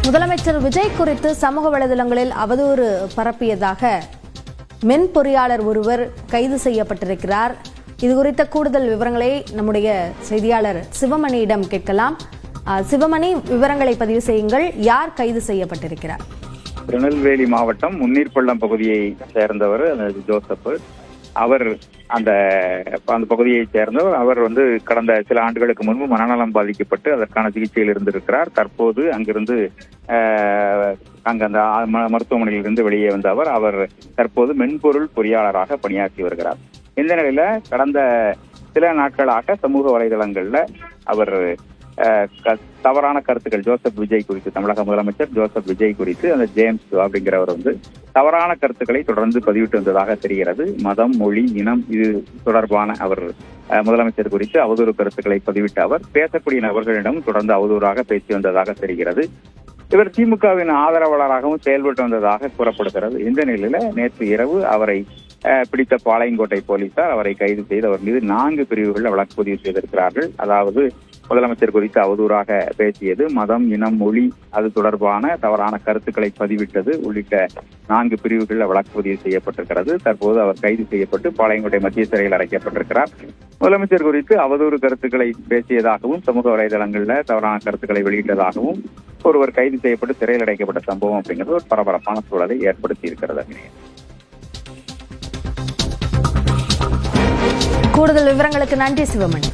முதலமைச்சர் விஜய் குறித்து சமூக வலைதளங்களில் அவதூறு பரப்பியதாக மென்பொறியாளர் ஒருவர் கைது செய்யப்பட்டிருக்கிறார். இது குறித்த கூடுதல் விவரங்களை நம்முடைய செய்தியாளர் சிவமணியிடம் கேட்கலாம். சிவமணி, விவரங்களை பதிவு செய்யுங்கள். யார் கைது செய்யப்பட்டிருக்கிறார்? திருநெல்வேலி மாவட்டம் முன்னீர்பள்ளம் பகுதியை சேர்ந்தவர் ஜோசப். அவர் அந்த பகுதியை சேர்ந்தவர். அவர் கடந்த சில ஆண்டுகளுக்கு முன்பு மனநலம் பாதிக்கப்பட்டு அதற்கான சிகிச்சையில் இருந்திருக்கிறார். தற்போது அங்கிருந்து அந்த மருத்துவமனையில் இருந்து வெளியே வந்த அவர் தற்போது மென்பொருள் பொறியாளராக பணியாற்றி வருகிறார். இந்த நிலையில கடந்த சில நாட்களாக சமூக வலைதளங்கள்ல அவர் தவறான கருத்துக்கள் ஜோசப் விஜய் குறித்து, தமிழக முதலமைச்சர் ஜோசப் விஜய் குறித்து அந்த ஜேம்ஸ் அப்படிங்கிறவர் தவறான கருத்துக்களை தொடர்ந்து பதிவிட்டு வந்ததாக தெரிகிறது. மதம், மொழி, இனம் இது தொடர்பான அவர் முதலமைச்சர் குறித்து அவதூறு கருத்துக்களை பதிவிட்ட அவர் பேசக்கூடிய நபர்களிடம் தொடர்ந்து அவதூறாக பேசி வந்ததாக தெரிகிறது. இவர் திமுகவின் ஆதரவாளராகவும் செயல்பட்டு வந்ததாக கூறப்படுகிறது. இந்த நிலையில நேற்று இரவு அவரை பிடித்த பாளையங்கோட்டை போலீசார் அவரை கைது செய்து அவர் மீது 4 பிரிவுகளில் வழக்கு பதிவு செய்திருக்கிறார்கள். அதாவது முதலமைச்சர் குறித்து அவதூறாக பேசியது, மதம், இனம், மொழி அது தொடர்பான தவறான கருத்துக்களை பதிவிட்டது உள்ளிட்ட 4 பிரிவுகளில் வழக்கு பதிவு செய்யப்பட்டிருக்கிறது. தற்போது அவர் கைது செய்யப்பட்டு பாளையங்கோட்டை மத்திய சிறையில் அடைக்கப்பட்டிருக்கிறார். முதலமைச்சர் குறித்து அவதூறு கருத்துக்களை பேசியதாகவும் சமூக வலைதளங்களில் தவறான கருத்துக்களை வெளியிட்டதாகவும் ஒருவர் கைது செய்யப்பட்டு சிறையில் அடைக்கப்பட்ட சம்பவம் அப்படிங்கிறது ஒரு பரபரப்பான சூழலை ஏற்படுத்தி இருக்கிறது. கூடுதல் விவரங்களுக்கு நன்றி சிவமணி.